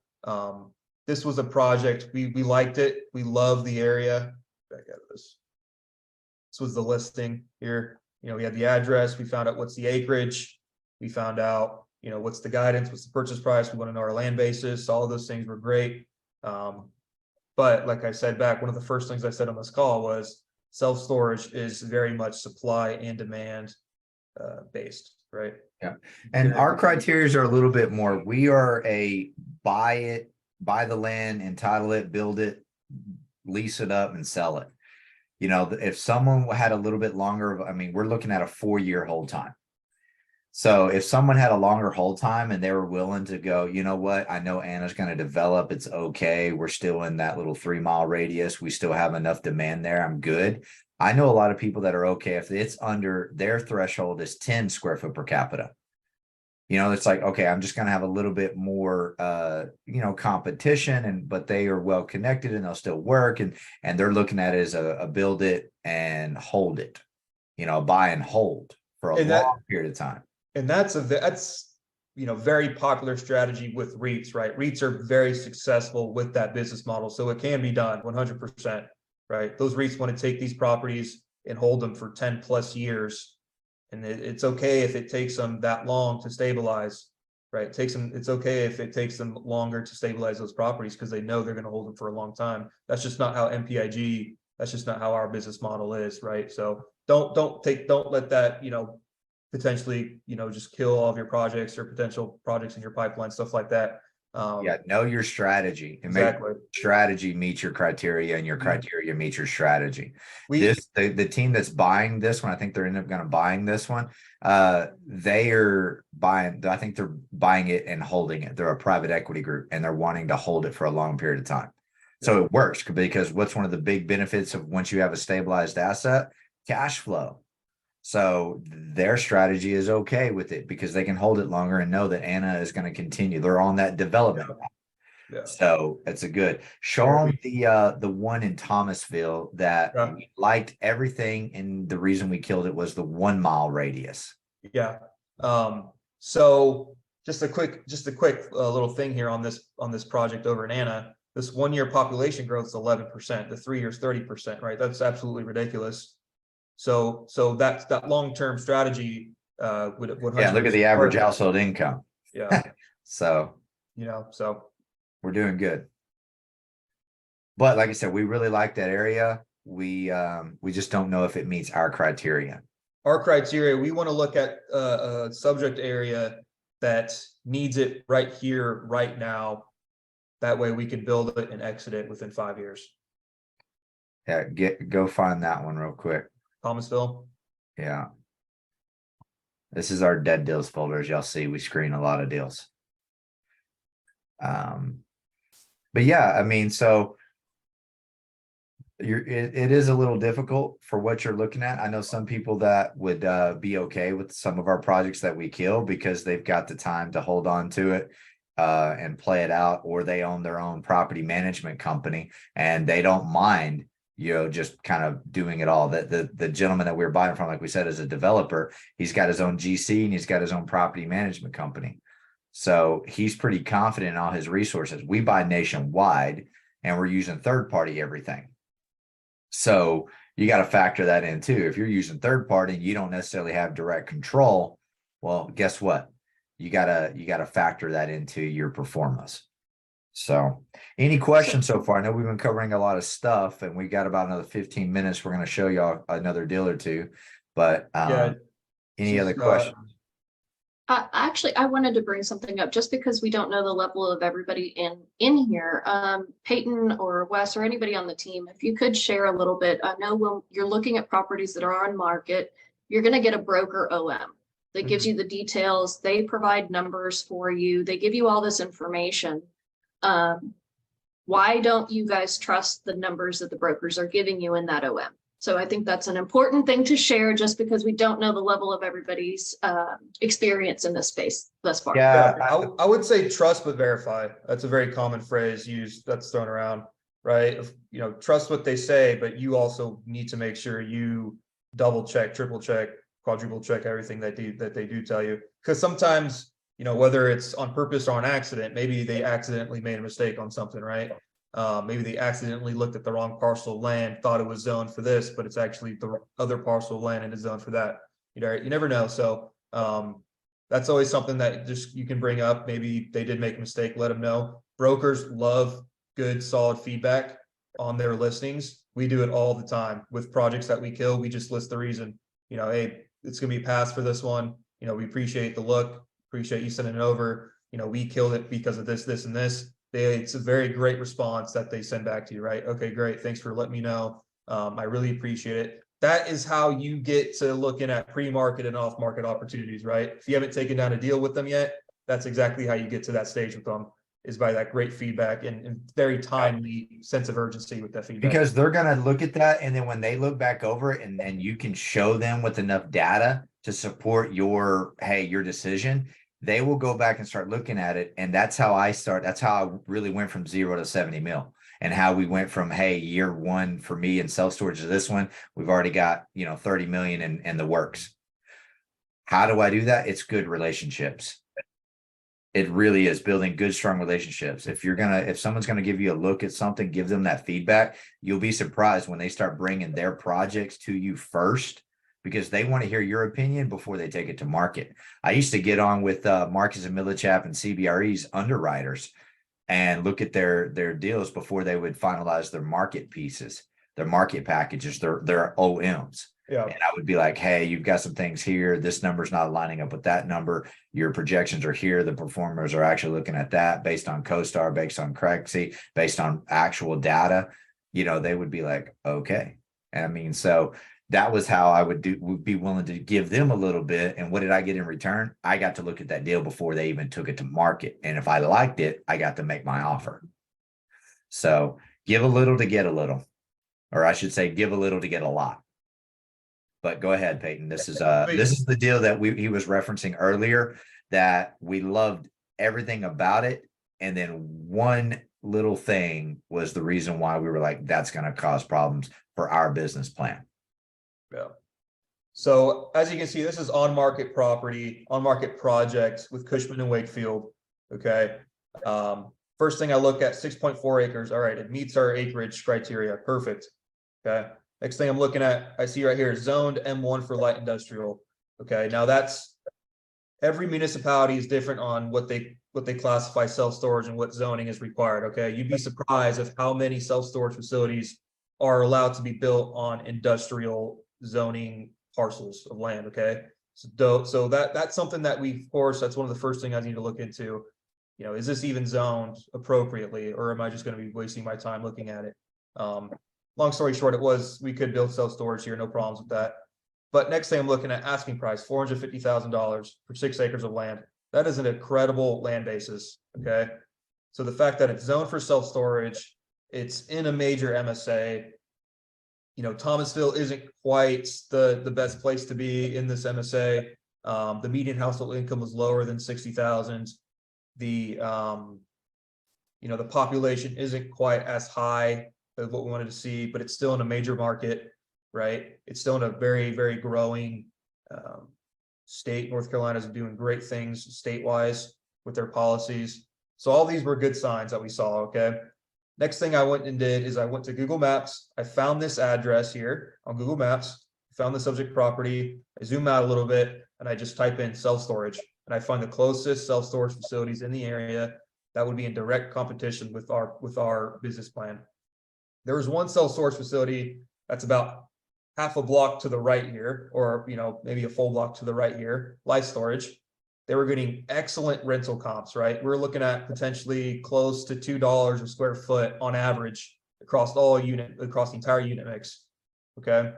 this was a project we liked it. We love the area. Back out of this. This was the listing here. You know, we had the address. We found out what's the acreage. We found out, you know, what's the guidance, what's the purchase price. We want to know our land basis. All of those things were great. But like I said back, one of the first things I said on this call was self-storage is very much supply and demand based, right? Yeah. And our criterias are a little bit more. We are a buy the land, entitle it, build it, lease it up, and sell it. You know, if someone had a little bit longer, I mean, we're looking at a 4-year hold time. So if someone had a longer hold time and they were willing to go, you know what, I know Anna's going to develop. It's okay. We're still in that little 3 mile radius. We still have enough demand there. I'm good. I know a lot of people that are okay if it's under their threshold is 10 square foot per capita. You know, it's like, okay, I'm just going to have a little bit more, you know, competition, but they are well connected and they'll still work. And they're looking at it as a build it and hold it, you know, buy and hold for a long period of time. And that's you know, very popular strategy with REITs, right? REITs are very successful with that business model. So it can be done 100%, right? Those REITs want to take these properties and hold them for 10 plus years. And it's okay if it takes them that long to stabilize, right? It's okay if it takes them longer to stabilize those properties because they know they're going to hold them for a long time. That's just not how that's just not how our business model is, right? So don't let that, you know, potentially, you know, just kill all of your projects or potential projects in your pipeline, stuff like that. Yeah, know your strategy and exactly. make strategy meet your criteria and your criteria meet your strategy. The team that's buying this one, I think they're ending up going to buying this one. They are buying, I think they're buying it and holding it. They're a private equity group and they're wanting to hold it for a long period of time. So it works because what's one of the big benefits of once you have a stabilized asset? Cash flow. So their strategy is okay with it because they can hold it longer and know that Anna is going to continue. They're on that development. Yeah. So it's a good show them the one in Thomasville that we liked everything. And the reason we killed it was the 1 mile radius. Yeah. So just a quick little thing here on this project over in Anna. This 1 year population growth is 11%, the 3 years 30%, right? That's absolutely ridiculous. So that long-term strategy would Yeah, look at the average household income. Yeah. So So we're doing good. But like I said, we really like that area. We just don't know if it meets our criteria. our criteria, we want to look at a subject area that needs it right here, right now. That way we can build it and exit it within 5 years. Yeah, go find that one real quick. Thomasville. Yeah. This is our dead deals folder. As y'all see, we screen a lot of deals. But yeah, I mean, so it is a little difficult for what you're looking at. I know some people that would be okay with some of our projects that we kill because they've got the time to hold on to it and play it out, or they own their own property management company and they don't mind, just kind of doing it all. The gentleman that we were buying from, like we said, is a developer. He's got his own GC and he's got his own property management company. So he's pretty confident in all his resources. We buy nationwide and we're using third party everything. So you got to factor that in too. If you're using third party, you don't necessarily have direct control. Well, guess what? You gotta factor that into your performance. So any questions so far? I know we've been covering a lot of stuff and we got about another 15 minutes. We're going to show y'all another deal or two, but any other questions? Actually, I wanted to bring something up just because we don't know the level of everybody in here. Peyton or Wes or anybody on the team, if you could share a little bit. I know when you're looking at properties that are on market, you're going to get a broker OM that gives you the details. They provide numbers for you. They give you all this information. Why don't you guys trust the numbers that the brokers are giving you in that OM? So I think that's an important thing to share just because we don't know the level of everybody's experience in this space thus far. Yeah, I would say trust but verify. That's a very common phrase used that's thrown around, right? Trust what they say, but you also need to make sure you double check, triple check, quadruple check everything that they do tell you. Because sometimes, whether it's on purpose or on accident, maybe they accidentally made a mistake on something, right? Maybe they accidentally looked at the wrong parcel of land, thought it was zoned for this, but it's actually the other parcel of land and it's zoned for that. You never know. So that's always something that just you can bring up. Maybe they did make a mistake, let them know. Brokers love good, solid feedback on their listings. We do it all the time with projects that we kill. We just list the reason, hey, it's going to be passed for this one. We appreciate the look, appreciate you sending it over. We killed it because of this, this, and this. It's a very great response that they send back to you, right? Okay, great. Thanks for letting me know. I really appreciate it. That is how you get to looking at pre-market and off-market opportunities, right? If you haven't taken down a deal with them yet, that's exactly how you get to that stage with them, is by that great feedback and very timely sense of urgency with that feedback. Because they're going to look at that. And then when they look back over it and you can show them with enough data to support your decision, they will go back and start looking at it. And that's how that's how I really went from 0 to 70 mil, and how we went from, hey, year one for me in self-storage to this one, we've already got, 30 million in the works. How do I do that? It's good relationships. It really is building good, strong relationships. If someone's going to give you a look at something, give them that feedback. You'll be surprised when they start bringing their projects to you first, because they want to hear your opinion before they take it to market. I used to get on with Marcus and Millichap and CBRE's underwriters and look at their deals before they would finalize their market pieces, their market packages, their OMs. Yeah. And I would be like, hey, you've got some things here. This number's not lining up with that number. Your projections are here. The performers are actually looking at that based on CoStar, based on Craigslist, based on actual data. They would be like, okay. I mean, so that was how I would be willing to give them a little bit. And what did I get in return? I got to look at that deal before they even took it to market. And if I liked it, I got to make my offer. So give a little to get a little, or I should say, give a little to get a lot. But go ahead, Peyton. This is the deal that he was referencing earlier, that we loved everything about it. And then one little thing was the reason why we were like, that's going to cause problems for our business plan. Yeah. So as you can see, this is on-market property, on-market project with Cushman and Wakefield. Okay. First thing I look at, 6.4 acres. All right, it meets our acreage criteria. Perfect. Okay. Next thing I'm looking at, I see right here, zoned M1 for light industrial. Okay, now that's every municipality is different on what they classify self-storage and what zoning is required. Okay, you'd be surprised of how many self-storage facilities are allowed to be built on industrial zoning parcels of land. Okay, so that's something that we, of course, that's one of the first things I need to look into. You know, is this even zoned appropriately, or am I just going to be wasting my time looking at it? Long story short, we could build self-storage here, no problems with that. But next thing I'm looking at, asking price, $450,000 for 6 acres of land. That is an incredible land basis. Okay. So the fact that it's zoned for self-storage, it's in a major MSA. You know, Thomasville isn't quite the best place to be in this MSA. The median household income was lower than 60,000. The the population isn't quite as high as what we wanted to see, but it's still in a major market, right? It's still in a very, very growing state. North Carolina is doing great things state-wise with their policies. So all these were good signs that we saw. Okay. Next thing I went and did is I went to Google Maps. I found this address here on Google Maps, found the subject property. I zoom out a little bit and I just type in self-storage. And I find the closest self-storage facilities in the area that would be in direct competition with our business plan. There was one self-storage facility that's about half a block to the right here, or maybe a full block to the right here, Life Storage. They were getting excellent rental comps, right? We're looking at potentially close to $2 a square foot on average across the entire unit mix. Okay.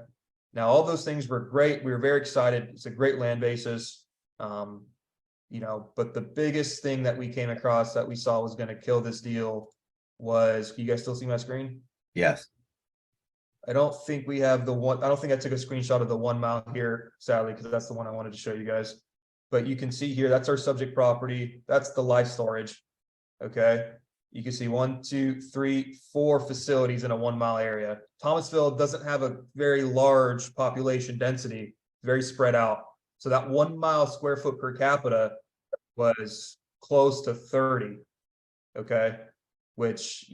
Now all those things were great. We were very excited. It's a great land basis. But the biggest thing that we came across that we saw was going to kill this deal was, can you guys still see my screen? Yes. I don't think we have the one. I don't think I took a screenshot of the 1 mile here, sadly, because that's the one I wanted to show you guys. But you can see here, that's our subject property. That's the Life Storage. Okay. You can see 1, 2, 3, 4 facilities in a 1 mile area. Thomasville doesn't have a very large population density, very spread out. So that 1 mile square foot per capita was close to 30. Okay. Which,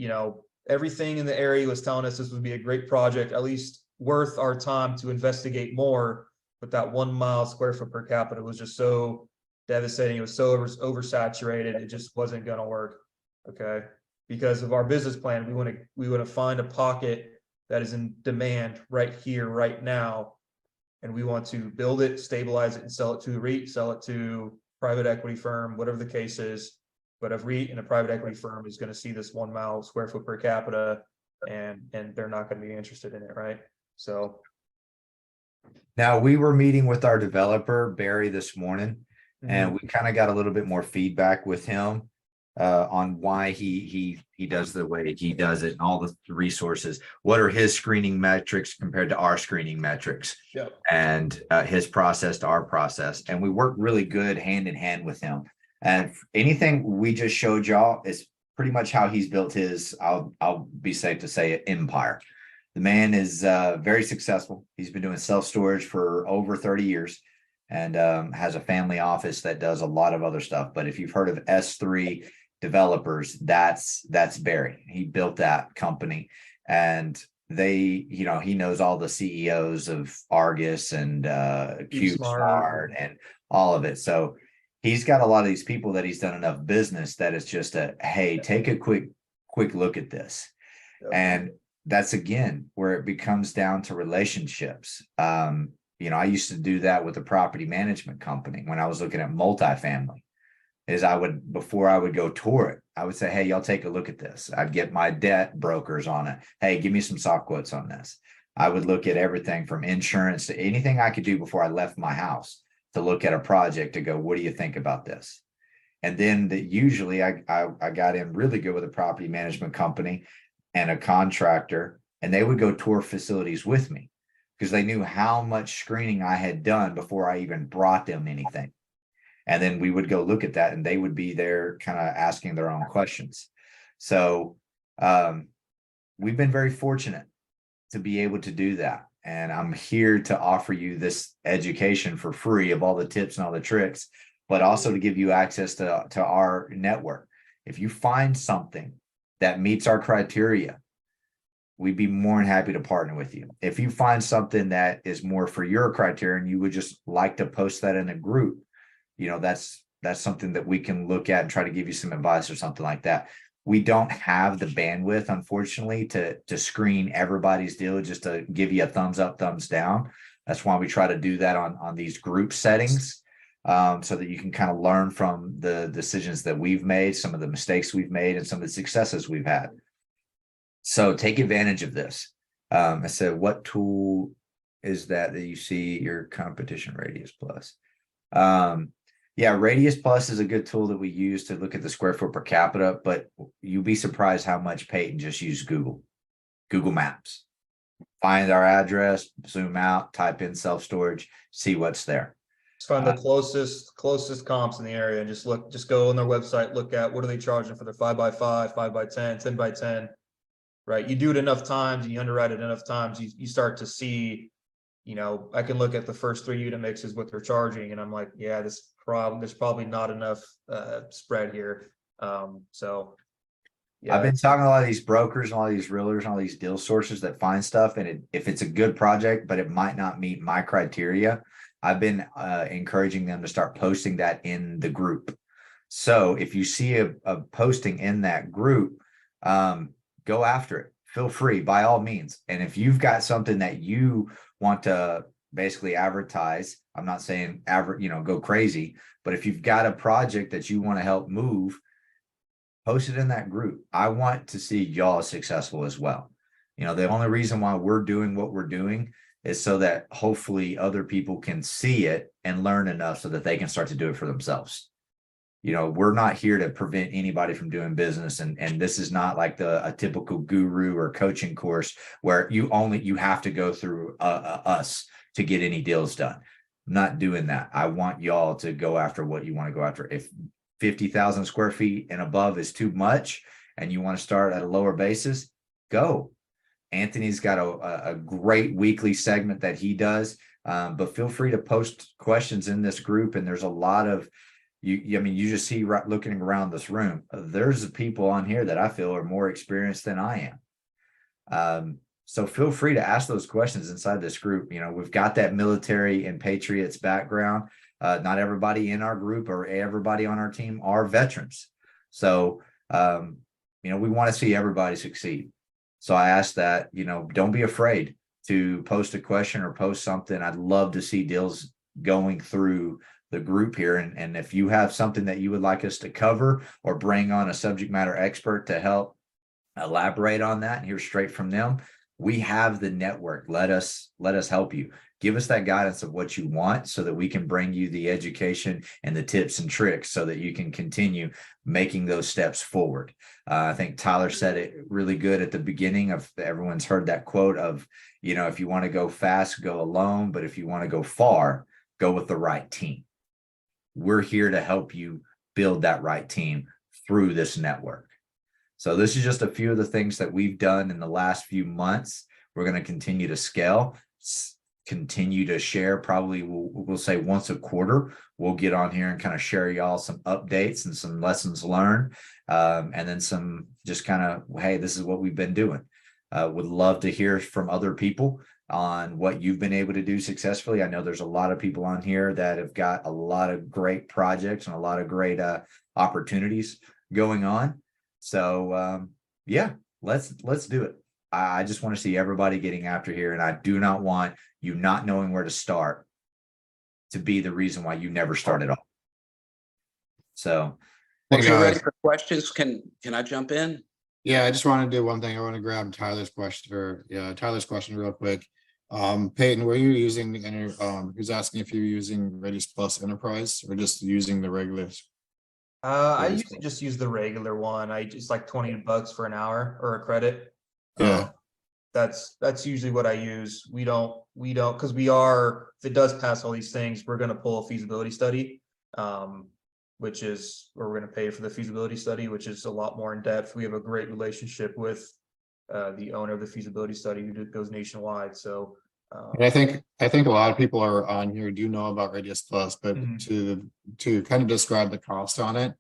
everything in the area was telling us this would be a great project, at least worth our time to investigate more. But that 1 mile square foot per capita was just so devastating. It was so oversaturated. It just wasn't going to work. Okay. Because of our business plan, we want to find a pocket that is in demand right here, right now. And we want to build it, stabilize it, and sell it to a REIT, sell it to private equity firm, whatever the case is. But a REIT and a private equity firm is going to see this 1 mile square foot per capita, and they're not going to be interested in it, right? So now we were meeting with our developer, Barry, this morning, and we kind of got a little bit more feedback with him on why he does the way he does it and all the resources. What are his screening metrics compared to our screening metrics? Yep. And his process to our process. And we work really good hand in hand with him. And anything we just showed y'all is pretty much how he's built his, I'll be safe to say it, empire. The man is very successful. He's been doing self-storage for over 30 years and has a family office that does a lot of other stuff. But if you've heard of S3 Developers, that's Barry. He built that company, and he knows all the CEOs of Argus and CubeSmart and all of it. So he's got a lot of these people that he's done enough business that it's just hey, take a quick look at this. Yep. And that's again where it becomes down to relationships. I used to do that with a property management company when I was looking at multifamily. Before I would go tour it, I would say, hey, y'all take a look at this. I'd get my debt brokers on it. Hey, give me some soft quotes on this. I would look at everything from insurance to anything I could do before I left my house to look at a project to go, what do you think about this? And then usually I got in really good with a property management company and a contractor, and they would go tour facilities with me because they knew how much screening I had done before I even brought them anything. And then we would go look at that, and they would be there kind of asking their own questions. So we've been very fortunate to be able to do that. And I'm here to offer you this education for free of all the tips and all the tricks, but also to give you access to our network. If you find something that meets our criteria, we'd be more than happy to partner with you. If you find something that is more for your criteria and you would just like to post that in a group, that's something that we can look at and try to give you some advice or something like that. We don't have the bandwidth, unfortunately, to screen everybody's deal just to give you a thumbs up, thumbs down. That's why we try to do that on these group settings, so that you can kind of learn from the decisions that we've made, some of the mistakes we've made, and some of the successes we've had. So take advantage of this. I said, what tool is that you see your competition Radius Plus? Yeah, Radius Plus is a good tool that we use to look at the square foot per capita, but you'll be surprised how much Peyton just used Google Maps. Find our address, zoom out, type in self-storage, see what's there. Just find the closest comps in the area and just go on their website, look at what are they charging for their 5x5, 5x10, 10x10. Right. You do it enough times and you underwrite it enough times, you start to see, I can look at the first 3 unit mixes, what they're charging, and I'm like, yeah, there's probably not enough spread here. So yeah, I've been talking to a lot of these brokers and all these realtors and all these deal sources that find stuff, and if it's a good project, but it might not meet my criteria, I've been encouraging them to start posting that in the group. So if you see a posting in that group, go after it. Feel free by all means. And if you've got something that you want to basically advertise, I'm not saying go crazy, but if you've got a project that you want to help move, post it in that group. I want to see y'all successful as well. The only reason why we're doing what we're doing is so that hopefully other people can see it and learn enough so that they can start to do it for themselves. We're not here to prevent anybody from doing business. And this is not like a typical guru or coaching course where you have to go through us to get any deals done. I'm not doing that. I want y'all to go after what you want to go after. If 50,000 square feet and above is too much and you want to start at a lower basis, go. Anthony's got a great weekly segment that he does, but feel free to post questions in this group. And there's a lot of, you just see looking around this room, there's people on here that I feel are more experienced than I am. So feel free to ask those questions inside this group. We've got that military and Patriots background. Not everybody in our group or everybody on our team are veterans. So, we want to see everybody succeed. So I ask that, don't be afraid to post a question or post something. I'd love to see deals going through the group here. And if you have something that you would like us to cover or bring on a subject matter expert to help elaborate on that and hear straight from them, we have the network. Let us help you. Give us that guidance of what you want so that we can bring you the education and the tips and tricks so that you can continue making those steps forward. I think Tyler said it really good at the beginning of everyone's heard that quote of, if you want to go fast, go alone. But if you want to go far, go with the right team. We're here to help you build that right team through this network. So this is just a few of the things that we've done in the last few months. We're going to continue to scale, continue to share. Probably we'll say once a quarter, we'll get on here and kind of share y'all some updates and some lessons learned. And then some just kind of, hey, this is what we've been doing. Would love to hear from other people on what you've been able to do successfully. I know there's a lot of people on here that have got a lot of great projects and a lot of great opportunities going on. So yeah, let's do it. I just want to see everybody getting after here, and I do not want you not knowing where to start to be the reason why you never started off. So Once you're ready for questions, can I jump in? Yeah, I just want to do one thing. I want to grab Tyler's question real quick. Peyton, were you using he's asking if you're using Radius Plus Enterprise or just using the regulars? I usually just use the regular one. It's like $20 for an hour or a credit. Yeah. That's usually what I use. We don't because if it does pass all these things, we're going to pull a feasibility study, which is where we're going to pay for the feasibility study, which is a lot more in depth. We have a great relationship with the owner of the feasibility study who goes nationwide. So I think a lot of people are on here do know about Radius Plus, but to kind of describe the cost on it,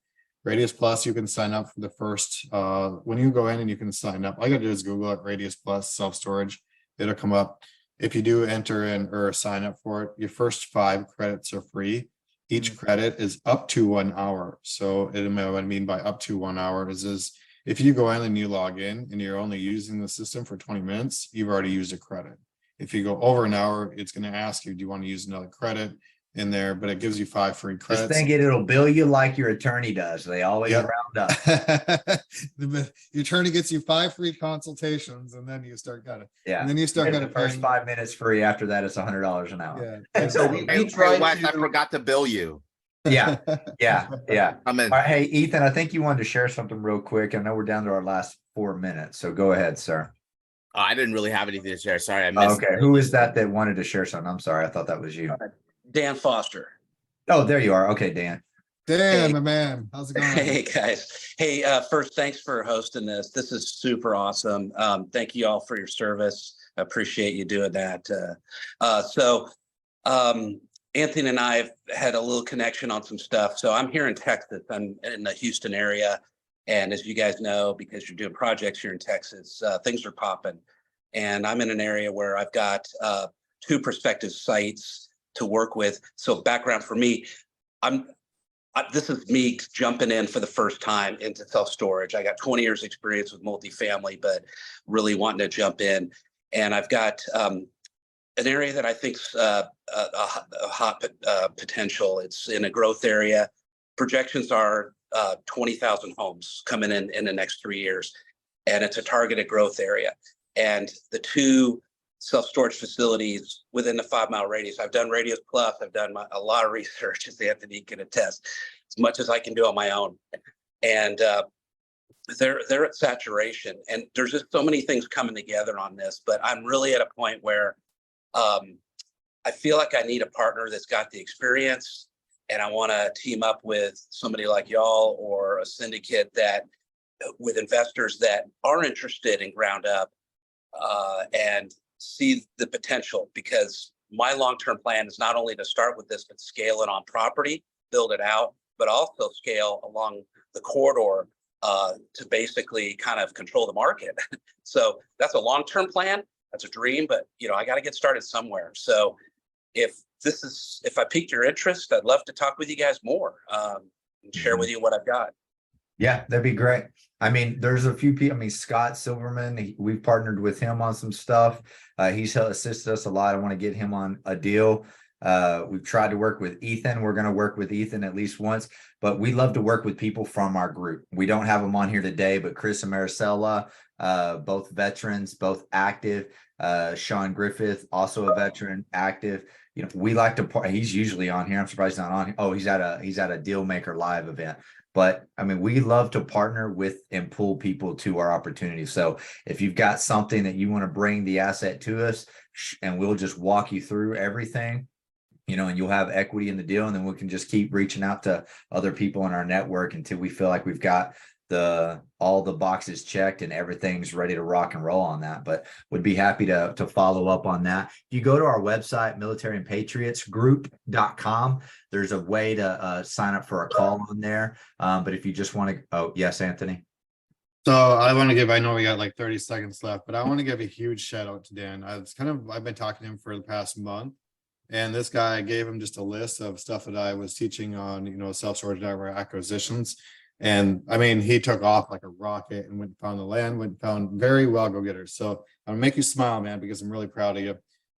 Radius Plus, you can sign up for the first, when you go in and you can sign up, all you gotta do is Google it, Radius Plus self-storage, it'll come up. If you do enter in or sign up for it, your first 5 credits are free. Each credit is up to 1 hour. So what I mean by up to 1 hour is if you go in and you log in and you're only using the system for 20 minutes, you've already used a credit. If you go over an hour, it's going to ask you, do you want to use another credit in there? But it gives you 5 free Just credits. think it'll bill you like your attorney does. They always Yep. round up. Your attorney gets you 5 free consultations, and then you start kind of, Yeah. and then you start Get kind the of first 5 minutes free. After that, it's $100 an hour. Yeah. And so we Hey, try Wes, I to, forgot to bill you. Yeah. Yeah. I'm in. All right. Hey, Ethan, I think you wanted to share something real quick. I know we're down to our last 4 minutes. So go ahead, sir. Oh, I didn't really have anything to share. Sorry, I missed. Okay. Who is that wanted to share something? I'm sorry. I thought that was you. Dan Foster. Oh, there you are. Okay, Dan. Dan, Hey. my man, how's it going? Hey guys. Hey, first, thanks for hosting this. This is super awesome. Thank you all for your service. I appreciate you doing that. Anthony and I have had a little connection on some stuff. So I'm here in Texas. I'm in the Houston area. And as you guys know, because you're doing projects here in Texas, things are popping. And I'm in an area where I've got 2 prospective sites to work with. So background for me, this is me jumping in for the first time into self-storage. I got 20 years experience with multifamily, but really wanting to jump in. And I've got an area that I think's a hot potential. It's in a growth area. Projections are 20,000 homes coming in the next 3 years. And it's a targeted growth area. And the 2 self-storage facilities within the 5-mile radius. I've done Radius Plus. I've done a lot of research, as Anthony can attest, as much as I can do on my own. And they're at saturation. And there's just so many things coming together on this. But I'm really at a point where I feel like I need a partner that's got the experience, and I want to team up with somebody like y'all or a syndicate that with investors that are interested in ground up and see the potential, because my long-term plan is not only to start with this, but scale it on property, build it out, but also scale along the corridor to basically kind of control the market. So that's a long-term plan. That's a dream, but I got to get started somewhere. So if I piqued your interest, I'd love to talk with you guys more and share with you what I've got. Yeah, that'd be great. I mean, there's a few people. I mean, Scott Silverman, we've partnered with him on some stuff. He's assisted us a lot. I want to get him on a deal. We've tried to work with Ethan. We're going to work with Ethan at least once, but we love to work with people from our group. We don't have them on here today, but Chris and Maricela, both veterans, both active. Sean Griffith, also a veteran, active. We like to. He's usually on here. I'm surprised he's not on here. Oh, he's at a Deal Maker Live event. But I mean, we love to partner with and pull people to our opportunities. So if you've got something that you want to bring the asset to us, and we'll just walk you through everything, and you'll have equity in the deal, and then we can just keep reaching out to other people in our network until we feel like we've got all the boxes checked and everything's ready to rock and roll on that. But would be happy to follow up on that. If you go to our website, militaryandpatriotsgroup.com, there's a way to sign up for a call on there. But if you just want to, oh yes, Anthony. So I know we got like 30 seconds left, but I want to give a huge shout out to Dan. I've been talking to him for the past month, and this guy, gave him just a list of stuff that I was teaching on, self-storage network acquisitions. And I mean, he took off like a rocket and went and found the land, found very well go-getters. So I'm gonna make you smile, man, because I'm really proud of you.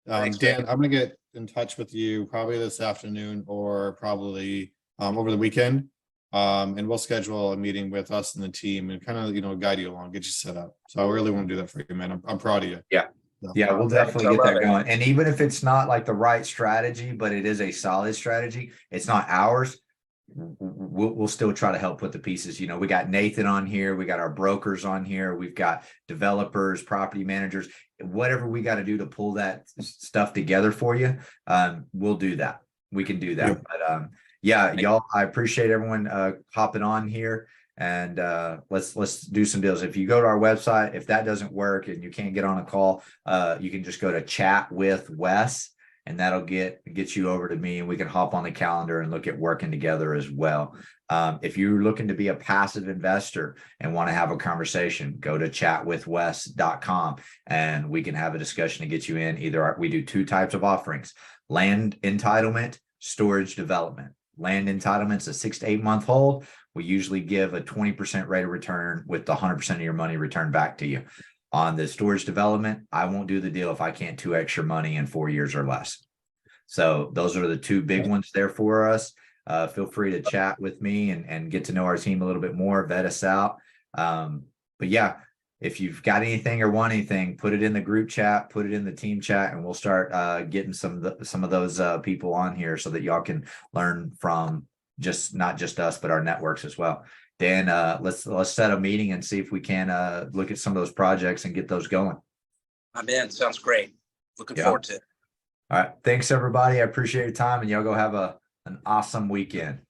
Thanks, Dan, I'm gonna get in touch with you probably this afternoon or probably over the weekend. And we'll schedule a meeting with us and the team and kind of, guide you along, get you set up. So I really want to do that for you, man. I'm proud of you. Yeah. Yeah, we'll definitely get that going. And even if it's not like the right strategy, but it is a solid strategy, it's not ours. We'll still try to help put the pieces. We got Nathan on here, we got our brokers on here, we've got developers, property managers, whatever we got to do to pull that stuff together for you. We'll do that. We can do that. Yep. But y'all, I appreciate everyone hopping on here, and let's do some deals. If you go to our website, if that doesn't work and you can't get on a call, you can just go to chat with Wes, and that'll get you over to me, and we can hop on the calendar and look at working together as well. If you're looking to be a passive investor and want to have a conversation, go to chatwithwes.com and we can have a discussion to get you in. We do two types of offerings: land entitlement, storage development. Land entitlement's a 6 to 8 month hold. We usually give a 20% rate of return with the 100% of your money returned back to you. On the storage development, I won't do the deal if I can't 2x your money in 4 years or less. So those are the two big ones there for us. Feel free to chat with me and get to know our team a little bit more, vet us out. But yeah, if you've got anything or want anything, put it in the group chat, put it in the team chat, and we'll start getting some of those people on here so that y'all can learn from not just us, but our networks as well. Dan, let's set a meeting and see if we can look at some of those projects and get those going. I'm in. Sounds great. Looking forward to it. All right. Thanks, everybody. I appreciate your time, and y'all go have an awesome weekend.